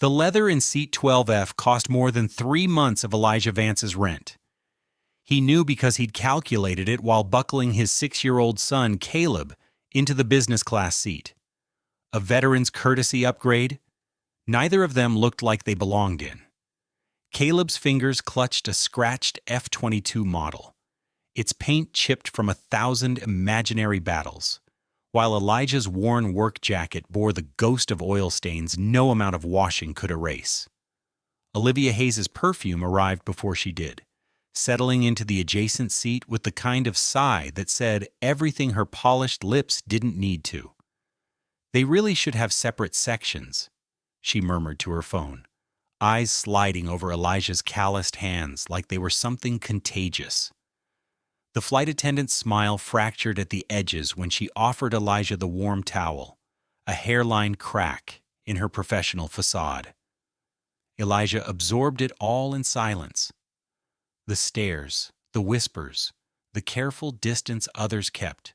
The leather in seat 12F cost more than 3 months of Elijah Vance's rent. He knew because he'd calculated it while buckling his 6-year-old son, Caleb, into the business class seat. A veteran's courtesy upgrade? Neither of them looked like they belonged in. Caleb's fingers clutched a scratched F-22 model, its paint chipped from 1,000 imaginary battles, while Elijah's worn work jacket bore the ghost of oil stains no amount of washing could erase. Olivia Hayes's perfume arrived before she did, settling into the adjacent seat with the kind of sigh that said everything her polished lips didn't need to. "They really should have separate sections," she murmured to her phone, eyes sliding over Elijah's calloused hands like they were something contagious. The flight attendant's smile fractured at the edges when she offered Elijah the warm towel, a hairline crack in her professional facade. Elijah absorbed it all in silence. The stares, the whispers, the careful distance others kept.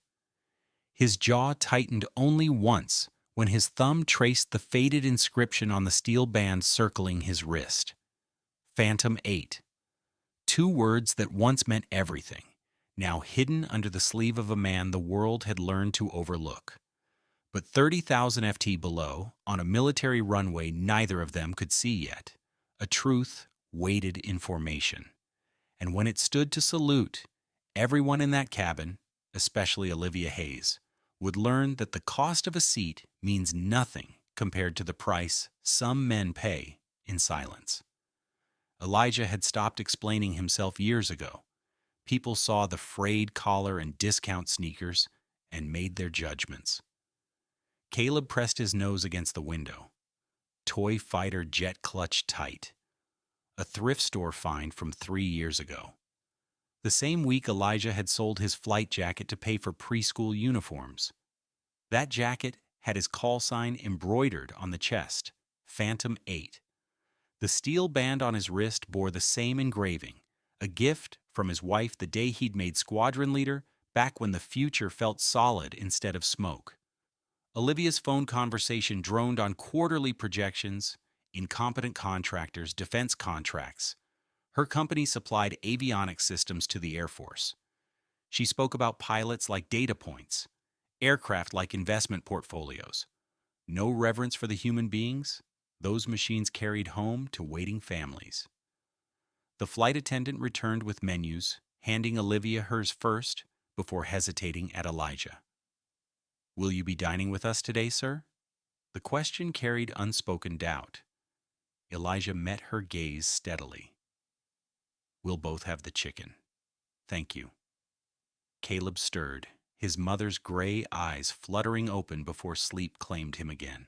His jaw tightened only once when his thumb traced the faded inscription on the steel band circling his wrist. Phantom 8. 2 words that once meant everything, now hidden under the sleeve of a man the world had learned to overlook. But 30,000 FT below, on a military runway neither of them could see yet, a truth waited in formation. And when it stood to salute, everyone in that cabin, especially Olivia Hayes, would learn that the cost of a seat means nothing compared to the price some men pay in silence. Elijah had stopped explaining himself years ago. People saw the frayed collar and discount sneakers and made their judgments. Caleb pressed his nose against the window. Toy fighter jet clutch tight. A thrift store find from 3 years ago. The same week Elijah had sold his flight jacket to pay for preschool uniforms. That jacket had his call sign embroidered on the chest, Phantom 8. The steel band on his wrist bore the same engraving, a gift from his wife the day he'd made squadron leader, back when the future felt solid instead of smoke. Olivia's phone conversation droned on quarterly projections, incompetent contractors, defense contracts. Her company supplied avionics systems to the Air Force. She spoke about pilots like data points, aircraft like investment portfolios. No reverence for the human beings those machines carried home to waiting families. The flight attendant returned with menus, handing Olivia hers first before hesitating at Elijah. "Will you be dining with us today, sir?" The question carried unspoken doubt. Elijah met her gaze steadily. "We'll both have the chicken. Thank you." Caleb stirred, his mother's gray eyes fluttering open before sleep claimed him again.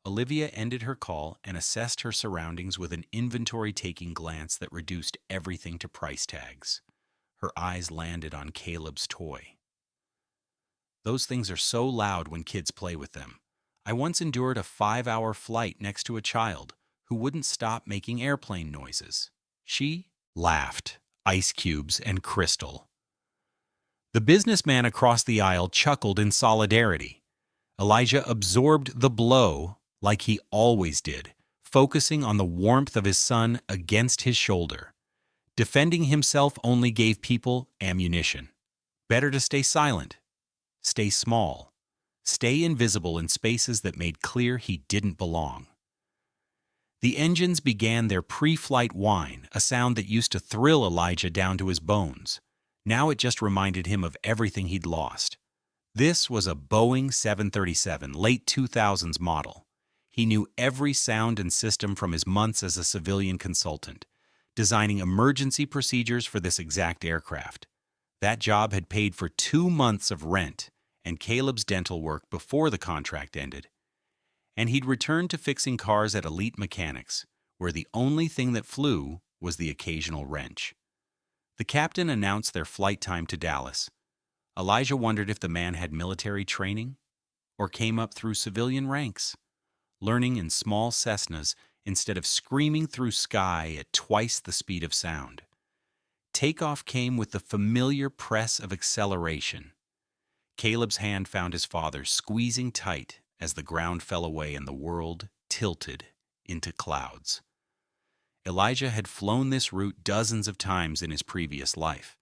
Olivia ended her call and assessed her surroundings with an inventory-taking glance that reduced everything to price tags. Her eyes landed on Caleb's toy. "Those things are so loud when kids play with them. I once endured a 5-hour flight next to a child who wouldn't stop making airplane noises." She laughed, ice cubes and crystal. The businessman across the aisle chuckled in solidarity. Elijah absorbed the blow like he always did, focusing on the warmth of his son against his shoulder. Defending himself only gave people ammunition. Better to stay silent, stay small, stay invisible in spaces that made clear he didn't belong. The engines began their pre-flight whine, a sound that used to thrill Elijah down to his bones. Now it just reminded him of everything he'd lost. This was a Boeing 737, late 2000s model. He knew every sound and system from his months as a civilian consultant, designing emergency procedures for this exact aircraft. That job had paid for 2 months of rent and Caleb's dental work before the contract ended. And he'd returned to fixing cars at Elite Mechanics, where the only thing that flew was the occasional wrench. The captain announced their flight time to Dallas. Elijah wondered if the man had military training or came up through civilian ranks, learning in small Cessnas instead of screaming through sky at twice the speed of sound. Takeoff came with the familiar press of acceleration. Caleb's hand found his father's, squeezing tight as the ground fell away and the world tilted into clouds. Elijah had flown this route dozens of times in his previous life.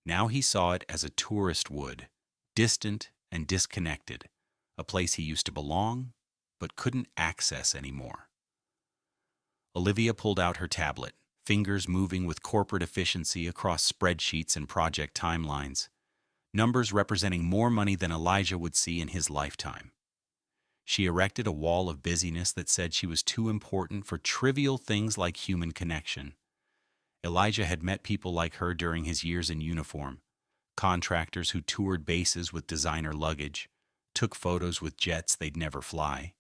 Now he saw it as a tourist would, distant and disconnected, a place he used to belong but couldn't access anymore. Olivia pulled out her tablet, fingers moving with corporate efficiency across spreadsheets and project timelines, numbers representing more money than Elijah would see in his lifetime. She erected a wall of busyness that said she was too important for trivial things like human connection. Elijah had met people like her during his years in uniform, contractors who toured bases with designer luggage, took photos with jets they'd never fly,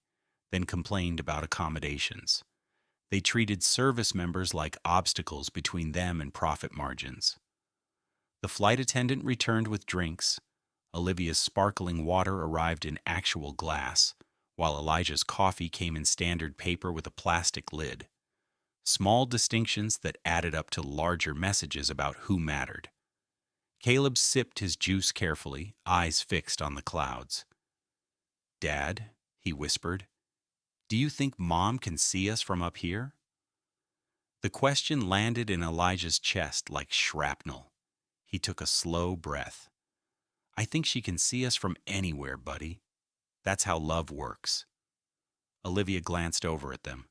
then complained about accommodations. They treated service members like obstacles between them and profit margins. The flight attendant returned with drinks. Olivia's sparkling water arrived in actual glass, while Elijah's coffee came in standard paper with a plastic lid. Small distinctions that added up to larger messages about who mattered. Caleb sipped his juice carefully, eyes fixed on the clouds. "Dad," he whispered, "do you think Mom can see us from up here?" The question landed in Elijah's chest like shrapnel. He took a slow breath. "I think she can see us from anywhere, buddy. That's how love works." Olivia glanced over at them,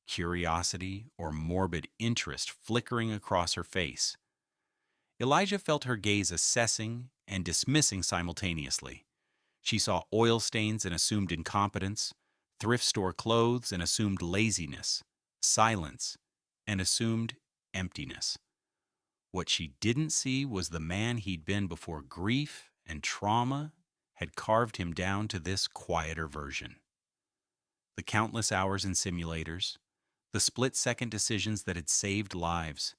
curiosity or morbid interest flickering across her face. Elijah felt her gaze assessing and dismissing simultaneously. She saw oil stains and assumed incompetence, thrift store clothes and assumed laziness, silence and assumed emptiness. What she didn't see was the man he'd been before grief and trauma had carved him down to this quieter version. The countless hours in simulators, the split-second decisions that had saved lives,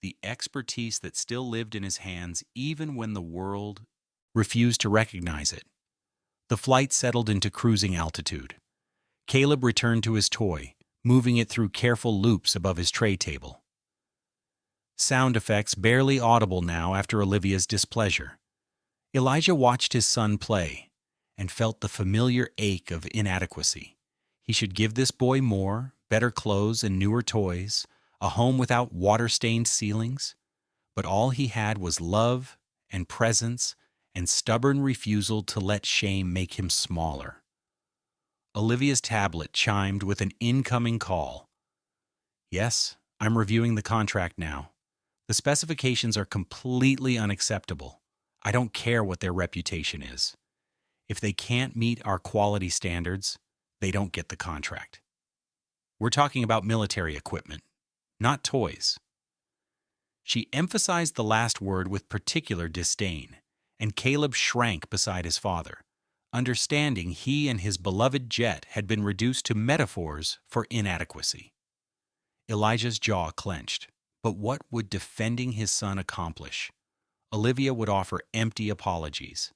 the expertise that still lived in his hands even when the world refused to recognize it. The flight settled into cruising altitude. Caleb returned to his toy, moving it through careful loops above his tray table. Sound effects barely audible now after Olivia's displeasure. Elijah watched his son play and felt the familiar ache of inadequacy. He should give this boy more, better clothes and newer toys, a home without water-stained ceilings. But all he had was love and presence and stubborn refusal to let shame make him smaller. Olivia's tablet chimed with an incoming call. "Yes, I'm reviewing the contract now. The specifications are completely unacceptable. I don't care what their reputation is. If they can't meet our quality standards, they don't get the contract. We're talking about military equipment, not toys." She emphasized the last word with particular disdain, and Caleb shrank beside his father, understanding he and his beloved jet had been reduced to metaphors for inadequacy. Elijah's jaw clenched. But what would defending his son accomplish? Olivia would offer empty apologies.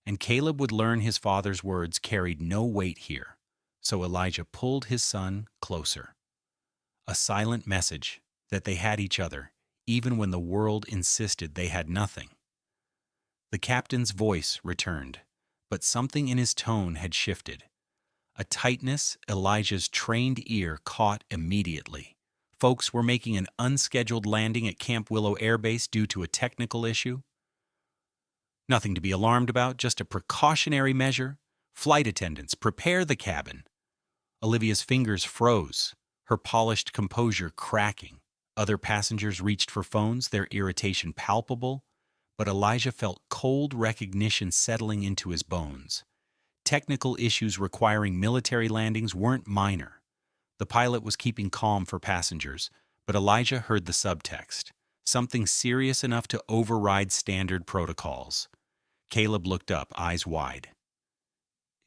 And Caleb would learn his father's words carried no weight here, so Elijah pulled his son closer. A silent message that they had each other, even when the world insisted they had nothing. The captain's voice returned, but something in his tone had shifted. A tightness Elijah's trained ear caught immediately. Folks were making an unscheduled landing at Camp Willow Air Base due to a technical issue. Nothing to be alarmed about, just a precautionary measure. Flight attendants, prepare the cabin. Olivia's fingers froze, her polished composure cracking. Other passengers reached for phones, their irritation palpable, but Elijah felt cold recognition settling into his bones. Technical issues requiring military landings weren't minor. The pilot was keeping calm for passengers, but Elijah heard the subtext, something serious enough to override standard protocols. Caleb looked up, eyes wide.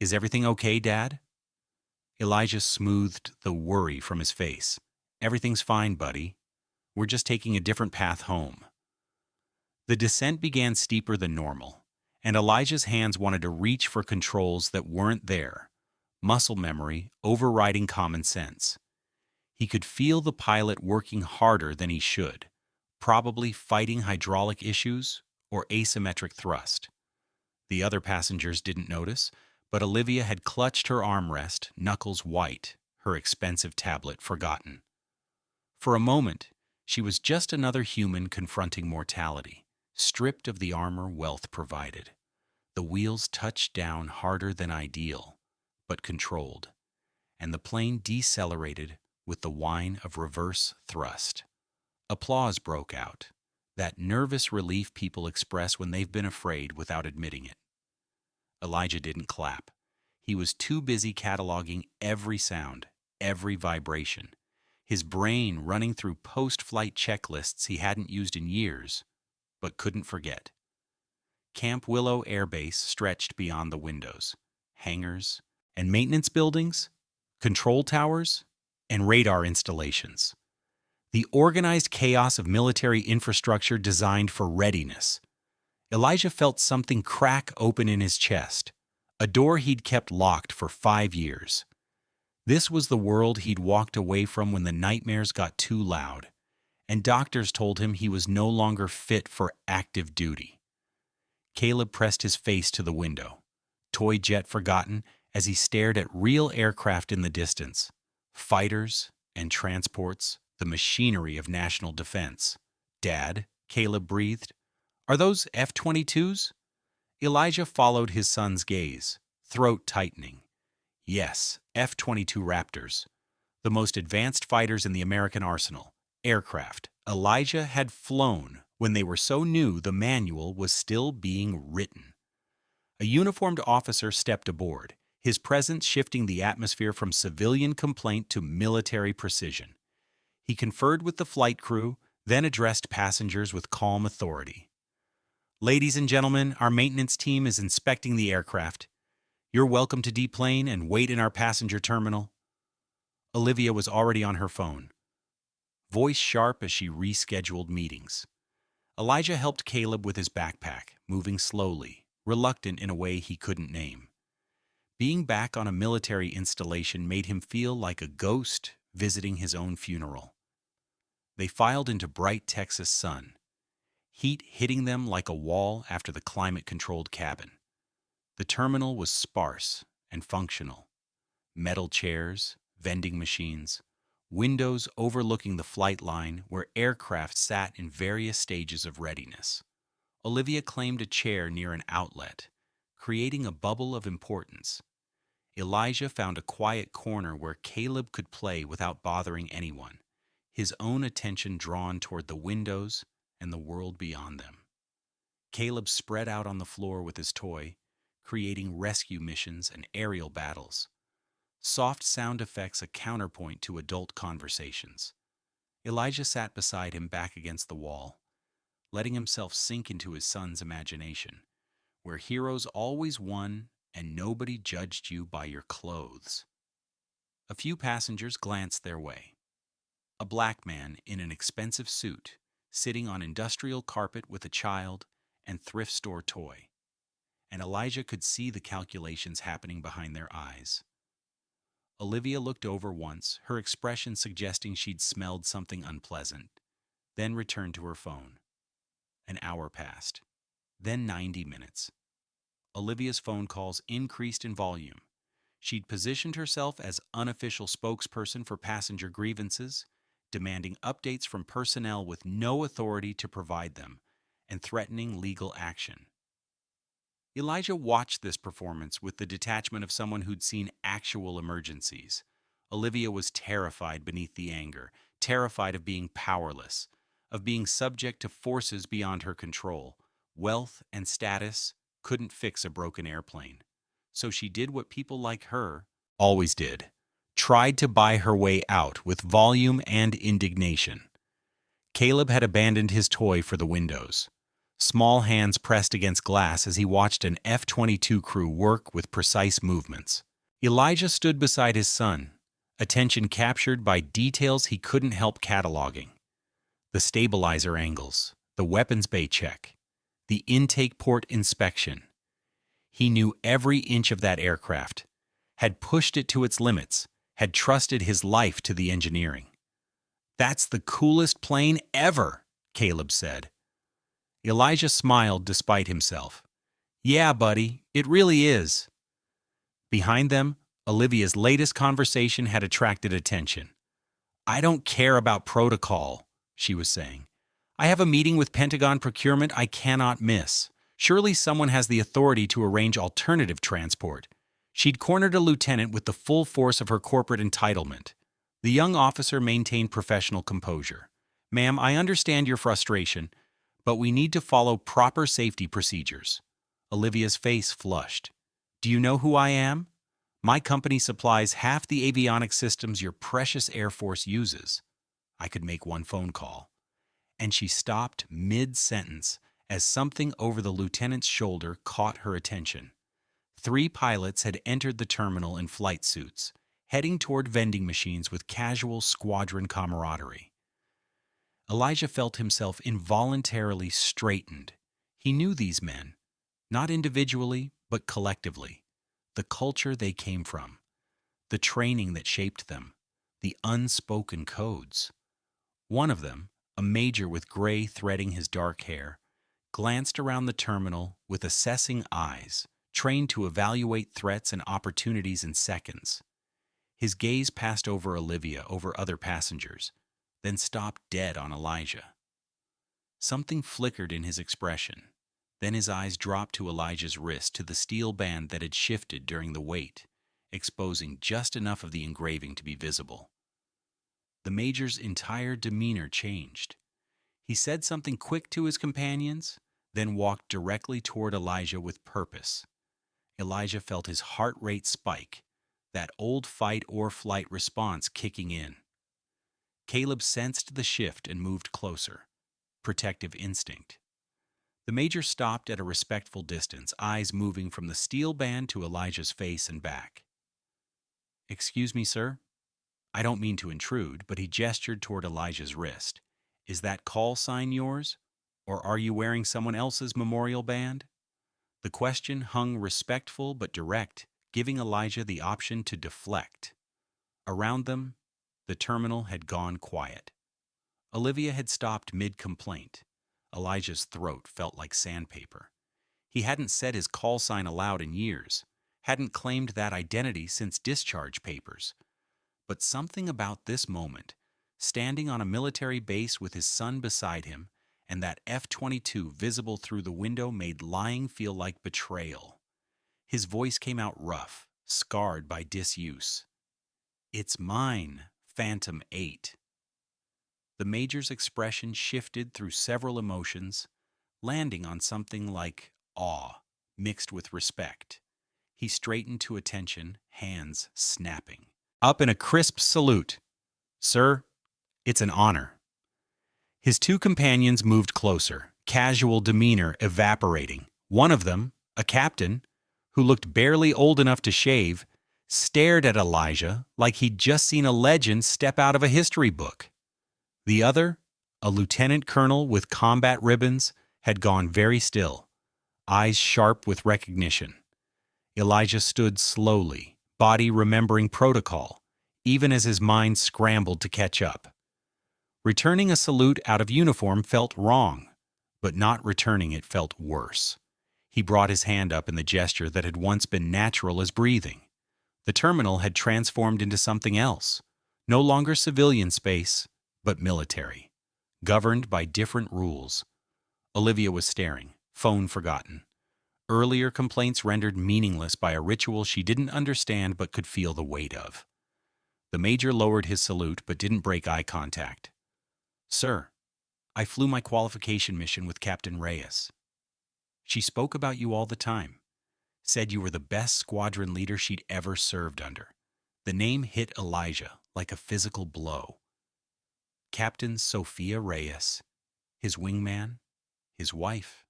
"Is everything okay, Dad?" Elijah smoothed the worry from his face. "Everything's fine, buddy. We're just taking a different path home." The descent began steeper than normal, and Elijah's hands wanted to reach for controls that weren't there. Muscle memory overriding common sense. He could feel the pilot working harder than he should, probably fighting hydraulic issues or asymmetric thrust. The other passengers didn't notice, but Olivia had clutched her armrest, knuckles white, her expensive tablet forgotten. For a moment, she was just another human confronting mortality, stripped of the armor wealth provided. The wheels touched down harder than ideal, but controlled, and the plane decelerated with the whine of reverse thrust. Applause broke out, that nervous relief people express when they've been afraid without admitting it. Elijah didn't clap. He was too busy cataloging every sound, every vibration, his brain running through post-flight checklists he hadn't used in years, but couldn't forget. Camp Willow Air Base stretched beyond the windows, hangars and maintenance buildings, control towers, and radar installations. The organized chaos of military infrastructure designed for readiness. Elijah felt something crack open in his chest, a door he'd kept locked for 5 years. This was the world he'd walked away from when the nightmares got too loud, and doctors told him he was no longer fit for active duty. Caleb pressed his face to the window, toy jet forgotten, as he stared at real aircraft in the distance, fighters and transports, the machinery of national defense. "Dad," Caleb breathed, "are those F-22s? Elijah followed his son's gaze, throat tightening. Yes, F-22 Raptors, the most advanced fighters in the American arsenal, aircraft Elijah had flown when they were so new the manual was still being written. A uniformed officer stepped aboard, his presence shifting the atmosphere from civilian complaint to military precision. He conferred with the flight crew, then addressed passengers with calm authority. "Ladies and gentlemen, our maintenance team is inspecting the aircraft. You're welcome to deplane and wait in our passenger terminal." Olivia was already on her phone, voice sharp as she rescheduled meetings. Elijah helped Caleb with his backpack, moving slowly, reluctant in a way he couldn't name. Being back on a military installation made him feel like a ghost visiting his own funeral. They filed into bright Texas sun, heat hitting them like a wall after the climate-controlled cabin. The terminal was sparse and functional. Metal chairs, vending machines, windows overlooking the flight line where aircraft sat in various stages of readiness. Olivia claimed a chair near an outlet, creating a bubble of importance. Elijah found a quiet corner where Caleb could play without bothering anyone, his own attention drawn toward the windows and the world beyond them. Caleb spread out on the floor with his toy, creating rescue missions and aerial battles. Soft sound effects a counterpoint to adult conversations. Elijah sat beside him back against the wall, letting himself sink into his son's imagination, where heroes always won and nobody judged you by your clothes. A few passengers glanced their way. A black man in an expensive suit, sitting on industrial carpet with a child and thrift store toy, and Elijah could see the calculations happening behind their eyes. Olivia looked over once, her expression suggesting she'd smelled something unpleasant, then returned to her phone. An hour passed, then 90 minutes. Olivia's phone calls increased in volume. She'd positioned herself as unofficial spokesperson for passenger grievances, demanding updates from personnel with no authority to provide them, and threatening legal action. Elijah watched this performance with the detachment of someone who'd seen actual emergencies. Olivia was terrified beneath the anger, terrified of being powerless, of being subject to forces beyond her control. Wealth and status couldn't fix a broken airplane. So she did what people like her always did, tried to buy her way out with volume and indignation. Caleb had abandoned his toy for the windows. Small hands pressed against glass as he watched an F-22 crew work with precise movements. Elijah stood beside his son, attention captured by details he couldn't help cataloging. The stabilizer angles, the weapons bay check, the intake port inspection. He knew every inch of that aircraft, had pushed it to its limits, had trusted his life to the engineering. "That's the coolest plane ever," Caleb said. Elijah smiled despite himself. "Yeah, buddy, it really is." Behind them, Olivia's latest conversation had attracted attention. "I don't care about protocol," she was saying. "I have a meeting with Pentagon procurement I cannot miss. Surely someone has the authority to arrange alternative transport." She'd cornered a lieutenant with the full force of her corporate entitlement. The young officer maintained professional composure. "Ma'am, I understand your frustration, but we need to follow proper safety procedures." Olivia's face flushed. "Do you know who I am? My company supplies half the avionics systems your precious Air Force uses. I could make one phone call." And she stopped mid-sentence as something over the lieutenant's shoulder caught her attention. 3 pilots had entered the terminal in flight suits, heading toward vending machines with casual squadron camaraderie. Elijah felt himself involuntarily straightened. He knew these men, not individually, but collectively. The culture they came from, the training that shaped them, the unspoken codes. One of them, a major with gray threading his dark hair, glanced around the terminal with assessing eyes, trained to evaluate threats and opportunities in seconds. His gaze passed over Olivia, over other passengers, then stopped dead on Elijah. Something flickered in his expression. Then his eyes dropped to Elijah's wrist, to the steel band that had shifted during the wait, exposing just enough of the engraving to be visible. The major's entire demeanor changed. He said something quick to his companions, then walked directly toward Elijah with purpose. Elijah felt his heart rate spike, that old fight or flight response kicking in. Caleb sensed the shift and moved closer. Protective instinct. The major stopped at a respectful distance, eyes moving from the steel band to Elijah's face and back. "Excuse me, sir? I don't mean to intrude," but he gestured toward Elijah's wrist. "Is that call sign yours? Or are you wearing someone else's memorial band?" The question hung respectful but direct, giving Elijah the option to deflect. Around them, the terminal had gone quiet. Olivia had stopped mid-complaint. Elijah's throat felt like sandpaper. He hadn't said his call sign aloud in years, hadn't claimed that identity since discharge papers. But something about this moment, standing on a military base with his son beside him, and that F-22 visible through the window, made lying feel like betrayal. His voice came out rough, scarred by disuse. "It's mine, Phantom 8. The major's expression shifted through several emotions, landing on something like awe, mixed with respect. He straightened to attention, hands snapping. Up in a crisp salute. "Sir, it's an honor." His 2 companions moved closer, casual demeanor evaporating. One of them, a captain, who looked barely old enough to shave, stared at Elijah like he'd just seen a legend step out of a history book. The other, a lieutenant colonel with combat ribbons, had gone very still, eyes sharp with recognition. Elijah stood slowly, body remembering protocol, even as his mind scrambled to catch up. Returning a salute out of uniform felt wrong, but not returning it felt worse. He brought his hand up in the gesture that had once been natural as breathing. The terminal had transformed into something else, no longer civilian space, but military, governed by different rules. Olivia was staring, phone forgotten. Earlier complaints rendered meaningless by a ritual she didn't understand but could feel the weight of. The major lowered his salute but didn't break eye contact. "Sir, I flew my qualification mission with Captain Reyes. She spoke about you all the time, said you were the best squadron leader she'd ever served under." The name hit Elijah like a physical blow. Captain Sophia Reyes, his wingman, his wife,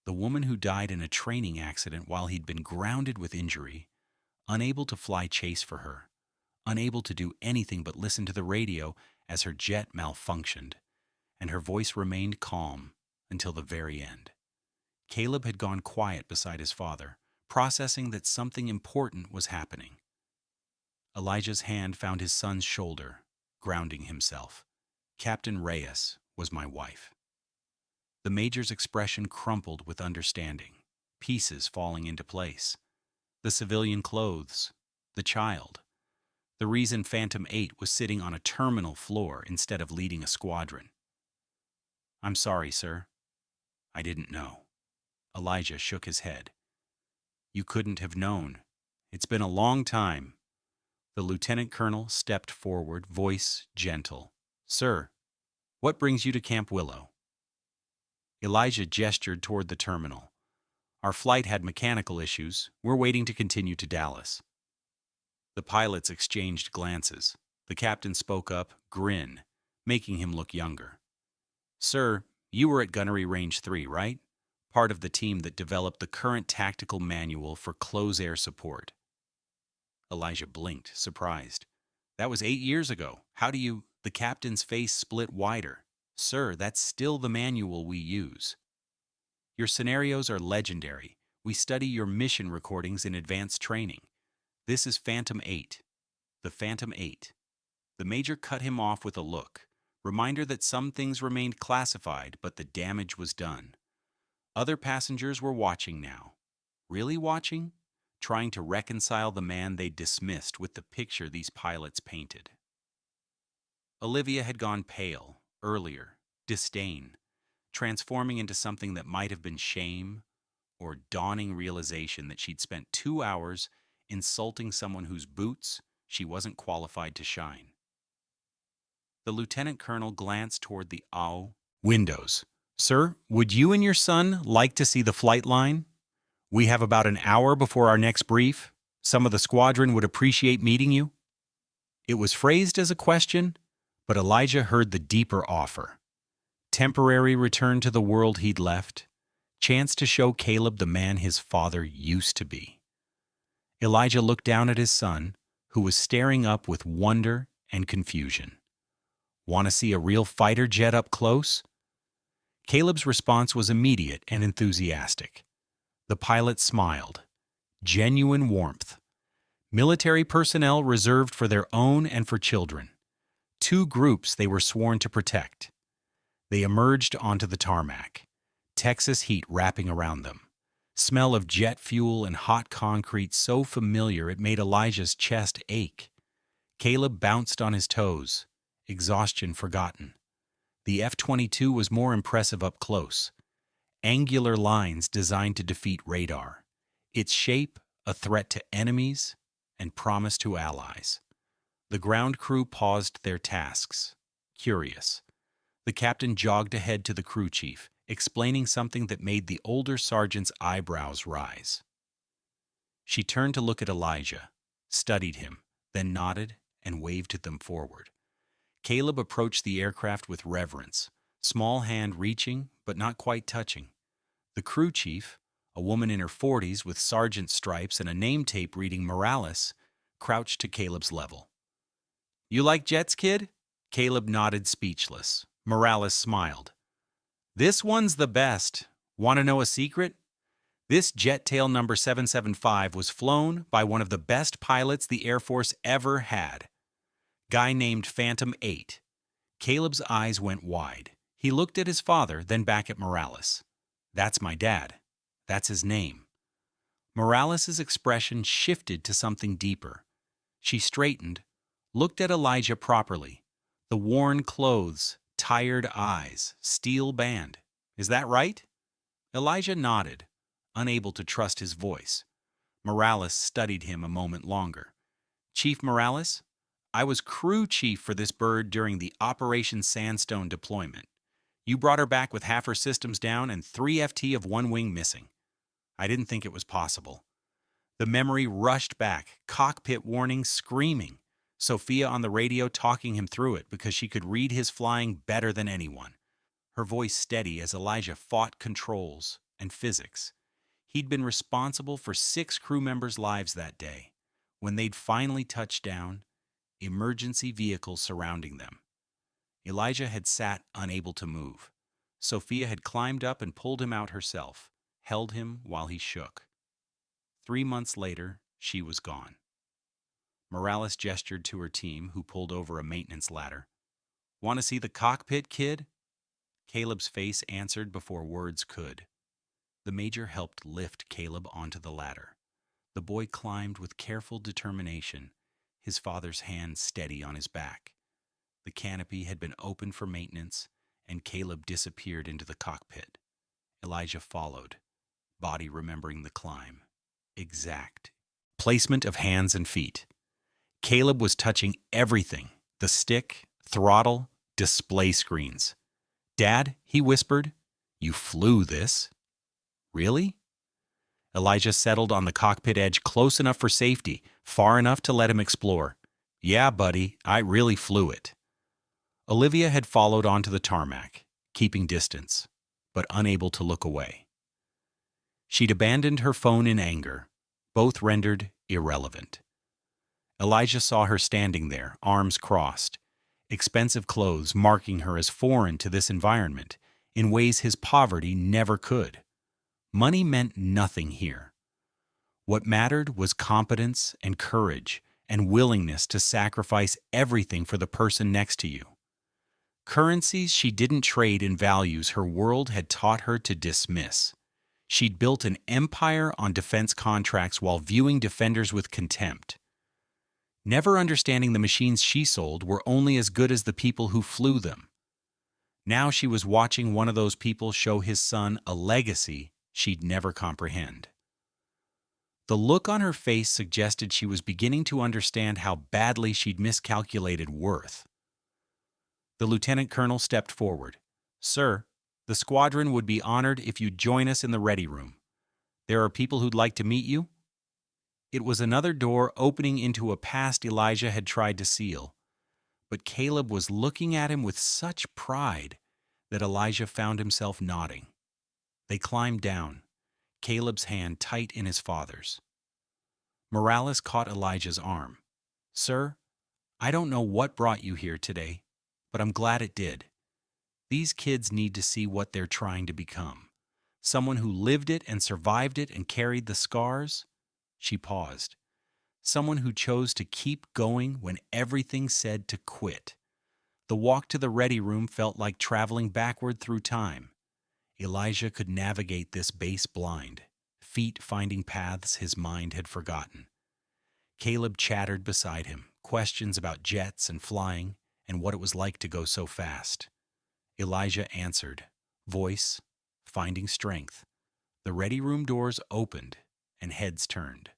the woman who died in a training accident while he'd been grounded with injury, unable to fly chase for her, unable to do anything but listen to the radio as her jet malfunctioned, and her voice remained calm until the very end. Caleb had gone quiet beside his father, processing that something important was happening. Elijah's hand found his son's shoulder, grounding himself. "Captain Reyes was my wife." The major's expression crumpled with understanding, pieces falling into place. The civilian clothes, the child. The reason Phantom 8 was sitting on a terminal floor instead of leading a squadron. I'm sorry, sir. I didn't know. Elijah shook his head. You couldn't have known. It's been a long time. The lieutenant colonel stepped forward, voice gentle. Sir, what brings you to Camp Willow? Elijah gestured toward the terminal. Our flight had mechanical issues. We're waiting to continue to Dallas. The pilots exchanged glances. The captain spoke up, grin, making him look younger. Sir, you were at Gunnery Range 3, right? Part of the team that developed the current tactical manual for close air support. Elijah blinked, surprised. That was 8 years ago. How do you... The captain's face split wider. Sir, that's still the manual we use. Your scenarios are legendary. We study your mission recordings in advanced training. This is Phantom 8. The Phantom 8. The major cut him off with a look. Reminder that some things remained classified, but the damage was done. Other passengers were watching now. Really watching? Trying to reconcile the man they dismissed with the picture these pilots painted. Olivia had gone pale, earlier, disdain, transforming into something that might have been shame or dawning realization that she'd spent 2 hours insulting someone whose boots she wasn't qualified to shine. The lieutenant colonel glanced toward the AO windows. Sir, would you and your son like to see the flight line? We have about an hour before our next brief. Some of the squadron would appreciate meeting you. It was phrased as a question, but Elijah heard the deeper offer. Temporary return to the world he'd left. Chance to show Caleb the man his father used to be. Elijah looked down at his son, who was staring up with wonder and confusion. Want to see a real fighter jet up close? Caleb's response was immediate and enthusiastic. The pilot smiled. Genuine warmth. Military personnel reserved for their own and for children. 2 groups they were sworn to protect. They emerged onto the tarmac. Texas heat wrapping around them. Smell of jet fuel and hot concrete so familiar it made Elijah's chest ache. Caleb bounced on his toes, exhaustion forgotten. The F-22 was more impressive up close. Angular lines designed to defeat radar. Its shape, a threat to enemies and promise to allies. The ground crew paused their tasks, curious. The captain jogged ahead to the crew chief, explaining something that made the older sergeant's eyebrows rise. She turned to look at Elijah, studied him, then nodded and waved them forward. Caleb approached the aircraft with reverence, small hand reaching but not quite touching. The crew chief, a woman in her 40s with sergeant stripes and a name tape reading Morales, crouched to Caleb's level. You like jets, kid? Caleb nodded speechless. Morales smiled. This one's the best. Want to know a secret? This jet tail number 775 was flown by one of the best pilots the Air Force ever had. Guy named Phantom 8. Caleb's eyes went wide. He looked at his father, then back at Morales. That's my dad. That's his name. Morales' expression shifted to something deeper. She straightened, looked at Elijah properly. The worn clothes, tired eyes, steel band. Is that right? Elijah nodded, unable to trust his voice. Morales studied him a moment longer. Chief Morales, I was crew chief for this bird during the Operation Sandstone deployment. You brought her back with half her systems down and 3 FT of 1 wing missing. I didn't think it was possible. The memory rushed back, cockpit warning screaming. Sophia on the radio talking him through it because she could read his flying better than anyone. Her voice steady as Elijah fought controls and physics. He'd been responsible for 6 crew members' lives that day. When they'd finally touched down, emergency vehicles surrounding them. Elijah had sat unable to move. Sophia had climbed up and pulled him out herself, held him while he shook. 3 months later, she was gone. Morales gestured to her team, who pulled over a maintenance ladder. Want to see the cockpit, kid? Caleb's face answered before words could. The major helped lift Caleb onto the ladder. The boy climbed with careful determination, his father's hand steady on his back. The canopy had been opened for maintenance, and Caleb disappeared into the cockpit. Elijah followed, body remembering the climb. Exact placement of hands and feet. Caleb was touching everything: the stick, throttle, display screens. "Dad," he whispered, "you flew this." "Really?" Elijah settled on the cockpit edge close enough for safety, far enough to let him explore. "Yeah, buddy, I really flew it." Olivia had followed onto the tarmac, keeping distance, but unable to look away. She'd abandoned her phone in anger, both rendered irrelevant. Elijah saw her standing there, arms crossed, expensive clothes marking her as foreign to this environment in ways his poverty never could. Money meant nothing here. What mattered was competence and courage and willingness to sacrifice everything for the person next to you. Currencies she didn't trade in values her world had taught her to dismiss. She'd built an empire on defense contracts while viewing defenders with contempt, never understanding the machines she sold were only as good as the people who flew them. Now she was watching one of those people show his son a legacy she'd never comprehend. The look on her face suggested she was beginning to understand how badly she'd miscalculated worth. The lieutenant colonel stepped forward. "Sir, the squadron would be honored if you'd join us in the ready room. There are people who'd like to meet you." It was another door opening into a past Elijah had tried to seal, but Caleb was looking at him with such pride that Elijah found himself nodding. They climbed down, Caleb's hand tight in his father's. Morales caught Elijah's arm. "Sir, I don't know what brought you here today, but I'm glad it did. These kids need to see what they're trying to become. Someone who lived it and survived it and carried the scars." She paused. "Someone who chose to keep going when everything said to quit." The walk to the ready room felt like traveling backward through time. Elijah could navigate this base blind, feet finding paths his mind had forgotten. Caleb chattered beside him, questions about jets and flying and what it was like to go so fast. Elijah answered, voice finding strength. The ready room doors opened and heads turned.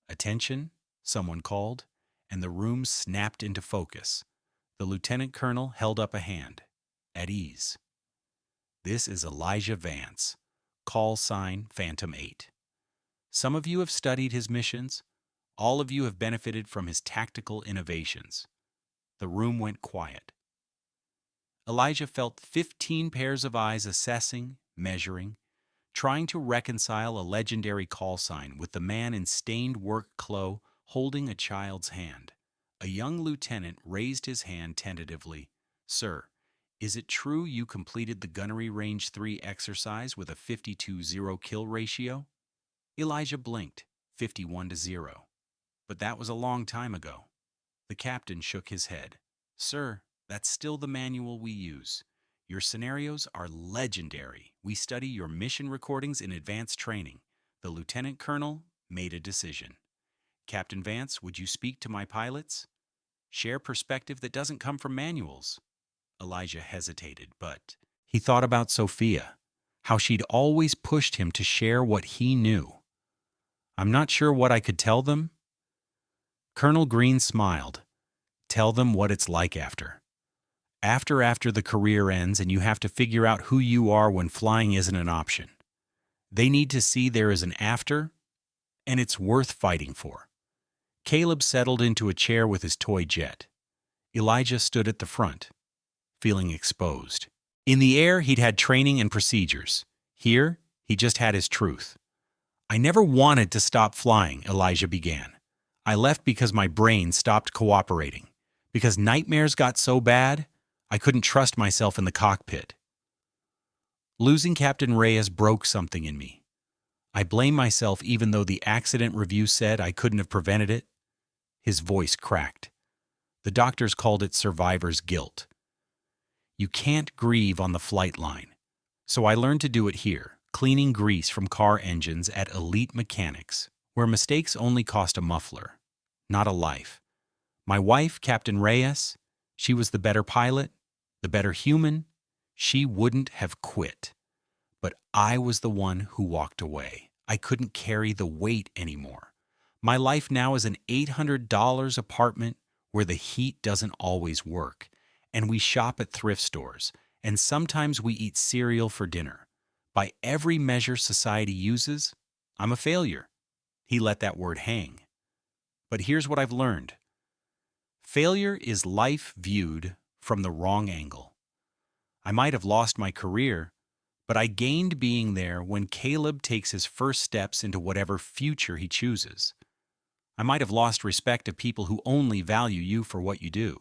"Attention," someone called, and the room snapped into focus. The lieutenant colonel held up a hand. "At ease. This is Elijah Vance, call sign Phantom 8. Some of you have studied his missions. All of you have benefited from his tactical innovations." The room went quiet. Elijah felt 15 pairs of eyes assessing, measuring, trying to reconcile a legendary call sign with the man in stained work clothes holding a child's hand. A young lieutenant raised his hand tentatively. "Sir, is it true you completed the Gunnery Range 3 exercise with a 50-0 kill ratio?" Elijah blinked, 51-0. "But that was a long time ago." The captain shook his head. "Sir, that's still the manual we use. Your scenarios are legendary. We study your mission recordings in advanced training." The lieutenant colonel made a decision. "Captain Vance, would you speak to my pilots? Share perspective that doesn't come from manuals." Elijah hesitated, but he thought about Sophia, how she'd always pushed him to share what he knew. "I'm not sure what I could tell them." Colonel Green smiled. "Tell them what it's like after. After the career ends and you have to figure out who you are when flying isn't an option. They need to see there is an after, and it's worth fighting for." Caleb settled into a chair with his toy jet. Elijah stood at the front, feeling exposed. In the air, he'd had training and procedures. Here, he just had his truth. "I never wanted to stop flying," Elijah began. "I left because my brain stopped cooperating. Because nightmares got so bad, I couldn't trust myself in the cockpit. Losing Captain Reyes broke something in me. I blame myself even though the accident review said I couldn't have prevented it." His voice cracked. "The doctors called it survivor's guilt. You can't grieve on the flight line. So I learned to do it here, cleaning grease from car engines at Elite Mechanics, where mistakes only cost a muffler, not a life. My wife, Captain Reyes, she was the better pilot, the better human. She wouldn't have quit. But I was the one who walked away. I couldn't carry the weight anymore. My life now is an $800 apartment where the heat doesn't always work, and we shop at thrift stores, and sometimes we eat cereal for dinner. By every measure society uses, I'm a failure. He let that word hang. But here's what I've learned. Failure is life viewed from the wrong angle. I might have lost my career, but I gained being there when Caleb takes his first steps into whatever future he chooses. I might have lost respect of people who only value you for what you do.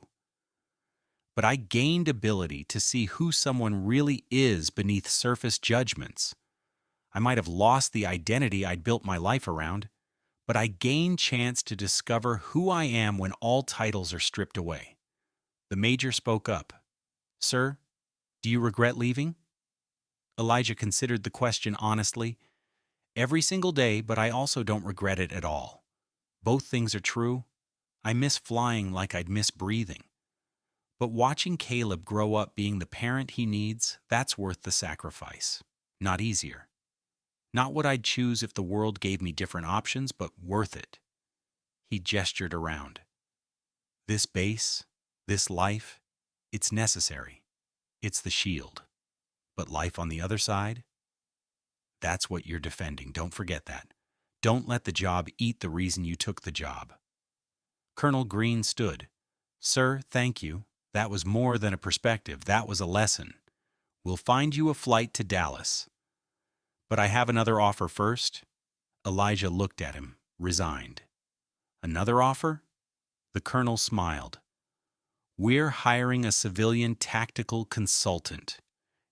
But I gained ability to see who someone really is beneath surface judgments. I might have lost the identity I'd built my life around, but I gained chance to discover who I am when all titles are stripped away. The major spoke up. Sir, do you regret leaving? Elijah considered the question honestly. Every single day, but I also don't regret it at all. Both things are true. I miss flying like I'd miss breathing. But watching Caleb grow up being the parent he needs, that's worth the sacrifice. Not easier. Not what I'd choose if the world gave me different options, but worth it. He gestured around. This base, this life, it's necessary. It's the shield. But life on the other side? That's what you're defending. Don't forget that. Don't let the job eat the reason you took the job. Colonel Green stood. Sir, thank you. That was more than a perspective. That was a lesson. We'll find you a flight to Dallas. But I have another offer first. Elijah looked at him, resigned. Another offer? The colonel smiled. We're hiring a civilian tactical consultant.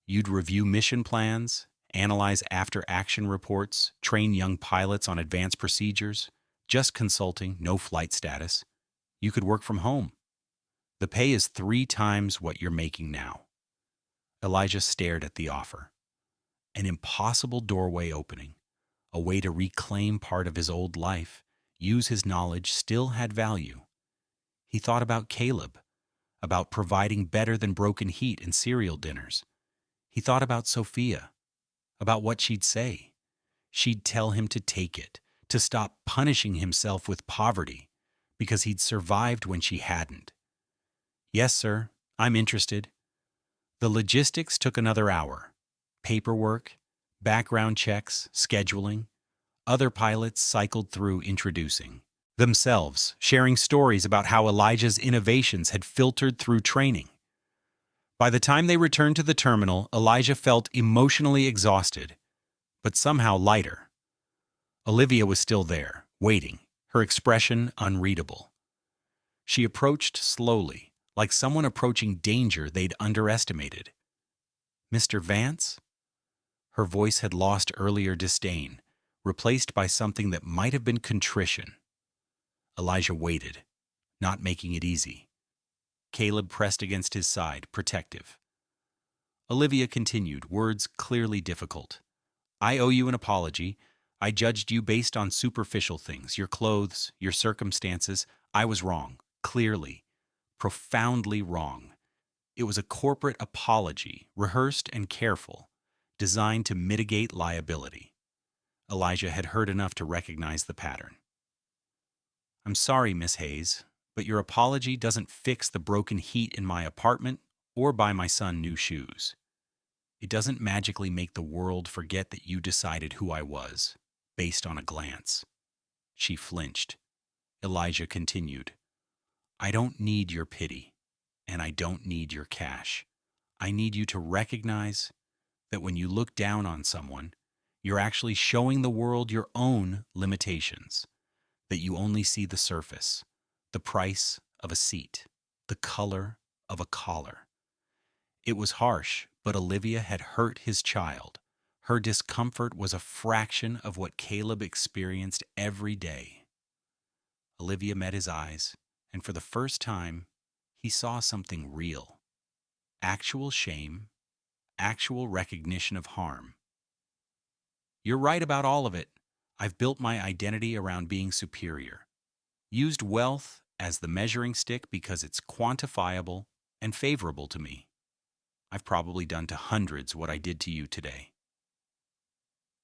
You'd review mission plans, analyze after-action reports, train young pilots on advanced procedures. Just consulting, no flight status. You could work from home. The pay is 3 times what you're making now. Elijah stared at the offer. An impossible doorway opening, a way to reclaim part of his old life, use his knowledge still had value. He thought about Caleb, about providing better than broken heat and cereal dinners. He thought about Sophia, about what she'd say. She'd tell him to take it, to stop punishing himself with poverty, because he'd survived when she hadn't. Yes, sir, I'm interested. The logistics took another hour. Paperwork, background checks, scheduling. Other pilots cycled through introducing themselves, sharing stories about how Elijah's innovations had filtered through training. By the time they returned to the terminal, Elijah felt emotionally exhausted, but somehow lighter. Olivia was still there, waiting, her expression unreadable. She approached slowly, like someone approaching danger they'd underestimated. Mr. Vance? Her voice had lost earlier disdain, replaced by something that might have been contrition. Elijah waited, not making it easy. Caleb pressed against his side, protective. Olivia continued, words clearly difficult. I owe you an apology. I judged you based on superficial things, your clothes, your circumstances. I was wrong, clearly, profoundly wrong. It was a corporate apology, rehearsed and careful, designed to mitigate liability. Elijah had heard enough to recognize the pattern. I'm sorry, Miss Hayes, but your apology doesn't fix the broken heat in my apartment or buy my son new shoes. It doesn't magically make the world forget that you decided who I was, based on a glance. She flinched. Elijah continued. I don't need your pity, and I don't need your cash. I need you to recognize that when you look down on someone, you're actually showing the world your own limitations, that you only see the surface, the price of a seat, the color of a collar. It was harsh, but Olivia had hurt his child. Her discomfort was a fraction of what Caleb experienced every day. Olivia met his eyes, and for the first time, he saw something real. Actual shame, actual recognition of harm. You're right about all of it. I've built my identity around being superior. Used wealth as the measuring stick because it's quantifiable and favorable to me. I've probably done to hundreds what I did to you today.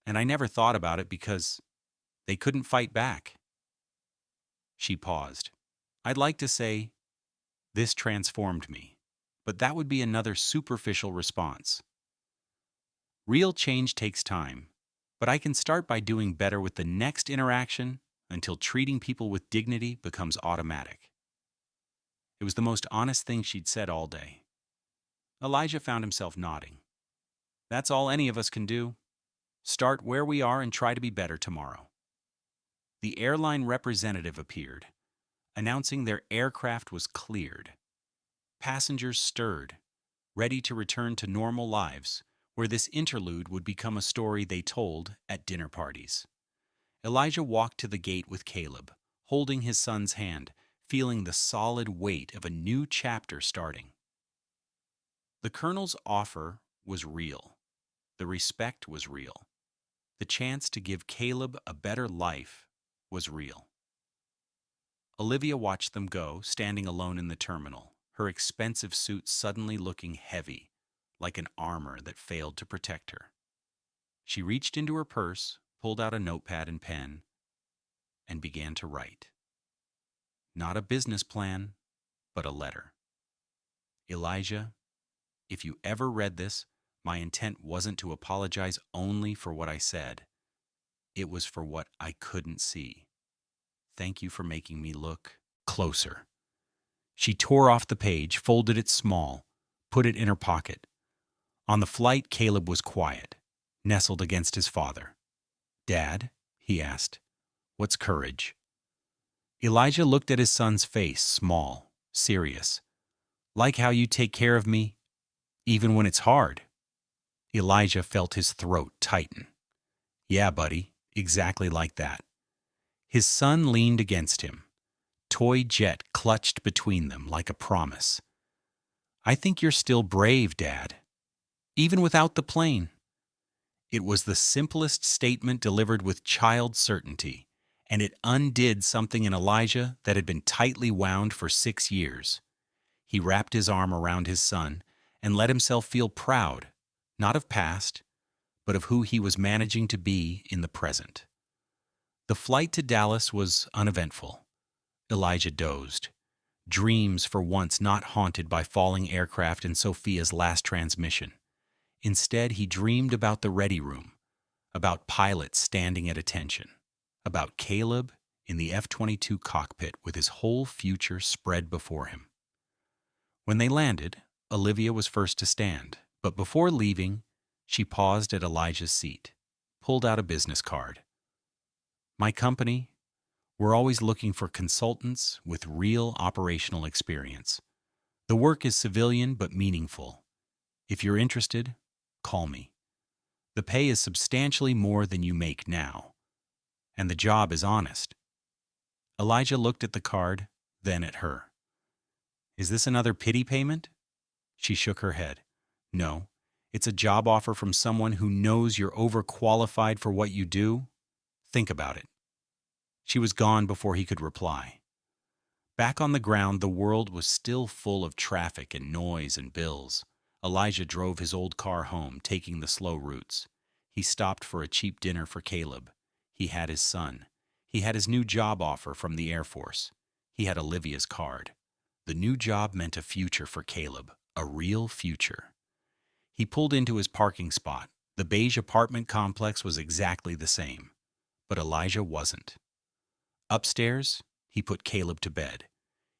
And I never thought about it because they couldn't fight back. She paused. I'd like to say, this transformed me, but that would be another superficial response. Real change takes time, but I can start by doing better with the next interaction until treating people with dignity becomes automatic. It was the most honest thing she'd said all day. Elijah found himself nodding. That's all any of us can do. Start where we are and try to be better tomorrow. The airline representative appeared, announcing their aircraft was cleared. Passengers stirred, ready to return to normal lives, where this interlude would become a story they told at dinner parties. Elijah walked to the gate with Caleb, holding his son's hand, feeling the solid weight of a new chapter starting. The colonel's offer was real. The respect was real. The chance to give Caleb a better life was real. Olivia watched them go, standing alone in the terminal, her expensive suit suddenly looking heavy, like an armor that failed to protect her. She reached into her purse, pulled out a notepad and pen, and began to write. Not a business plan, but a letter. Elijah, if you ever read this, my intent wasn't to apologize only for what I said. It was for what I couldn't see. Thank you for making me look closer. She tore off the page, folded it small, put it in her pocket. On the flight, Caleb was quiet, nestled against his father. Dad, he asked, what's courage? Elijah looked at his son's face, small, serious. Like how you take care of me, even when it's hard. Elijah felt his throat tighten. Yeah, buddy, exactly like that. His son leaned against him. Toy jet clutched between them like a promise. I think you're still brave, Dad. Even without the plane. It was the simplest statement delivered with child certainty, and it undid something in Elijah that had been tightly wound for 6 years. He wrapped his arm around his son and let himself feel proud, not of past, but of who he was managing to be in the present. The flight to Dallas was uneventful. Elijah dozed. Dreams for once not haunted by falling aircraft and Sophia's last transmission. Instead, he dreamed about the ready room, about pilots standing at attention, about Caleb in the F-22 cockpit with his whole future spread before him. When they landed, Olivia was first to stand, but before leaving, she paused at Elijah's seat, pulled out a business card. My company, we're always looking for consultants with real operational experience. The work is civilian but meaningful. If you're interested, call me. The pay is substantially more than you make now, and the job is honest. Elijah looked at the card, then at her. Is this another pity payment? She shook her head. No, it's a job offer from someone who knows you're overqualified for what you do. Think about it. She was gone before he could reply. Back on the ground, the world was still full of traffic and noise and bills. Elijah drove his old car home, taking the slow routes. He stopped for a cheap dinner for Caleb. He had his son. He had his new job offer from the Air Force. He had Olivia's card. The new job meant a future for Caleb, a real future. He pulled into his parking spot. The beige apartment complex was exactly the same, but Elijah wasn't. Upstairs, he put Caleb to bed.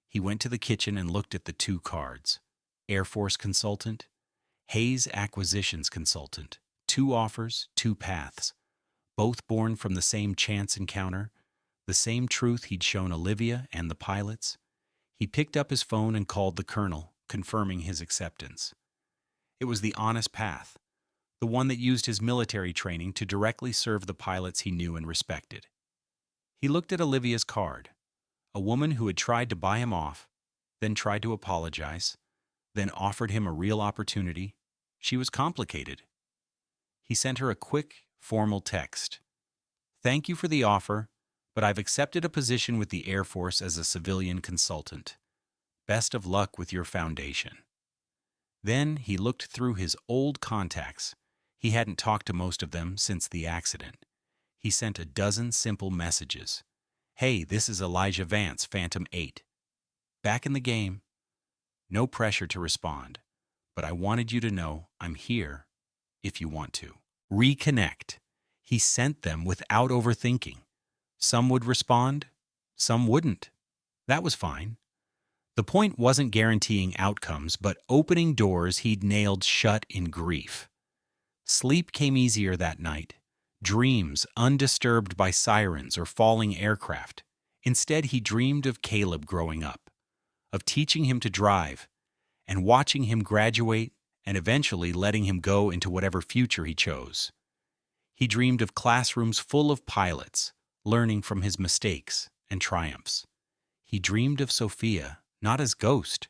He went to the kitchen and looked at the 2 cards. Air Force consultant, Hayes acquisitions consultant. 2 offers, 2 paths, both born from the same chance encounter, the same truth he'd shown Olivia and the pilots. He picked up his phone and called the colonel, confirming his acceptance. It was the honest path, the one that used his military training to directly serve the pilots he knew and respected. He looked at Olivia's card, a woman who had tried to buy him off, then tried to apologize, then offered him a real opportunity. She was complicated. He sent her a quick, formal text. Thank you for the offer, but I've accepted a position with the Air Force as a civilian consultant. Best of luck with your foundation. Then he looked through his old contacts. He hadn't talked to most of them since the accident. He sent a dozen simple messages. Hey, this is Elijah Vance, Phantom 8. Back in the game. No pressure to respond, but I wanted you to know I'm here if you want to. Reconnect. He sent them without overthinking. Some would respond, some wouldn't. That was fine. The point wasn't guaranteeing outcomes, but opening doors he'd nailed shut in grief. Sleep came easier that night. Dreams undisturbed by sirens or falling aircraft. Instead, he dreamed of Caleb growing up, of teaching him to drive, and watching him graduate and eventually letting him go into whatever future he chose. He dreamed of classrooms full of pilots, learning from his mistakes and triumphs. He dreamed of Sophia, not as ghost,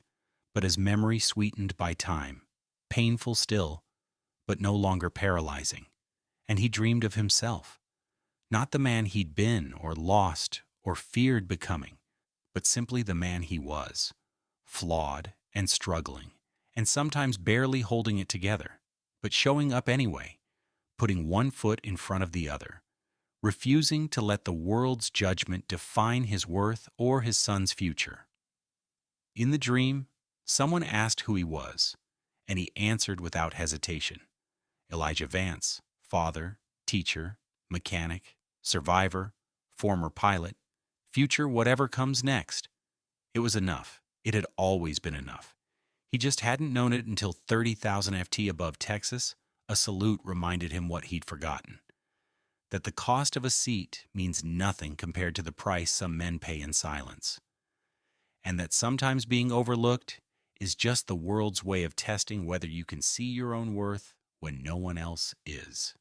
but as memory sweetened by time, painful still, but no longer paralyzing. And he dreamed of himself, not the man he'd been or lost or feared becoming, but simply the man he was, flawed and struggling, and sometimes barely holding it together, but showing up anyway, putting one foot in front of the other, refusing to let the world's judgment define his worth or his son's future. In the dream, someone asked who he was, and he answered without hesitation. Elijah Vance, father, teacher, mechanic, survivor, former pilot, future whatever comes next. It was enough. It had always been enough. He just hadn't known it until 30,000 FT above Texas, a salute reminded him what he'd forgotten. That the cost of a seat means nothing compared to the price some men pay in silence. And that sometimes being overlooked is just the world's way of testing whether you can see your own worth when no one else is.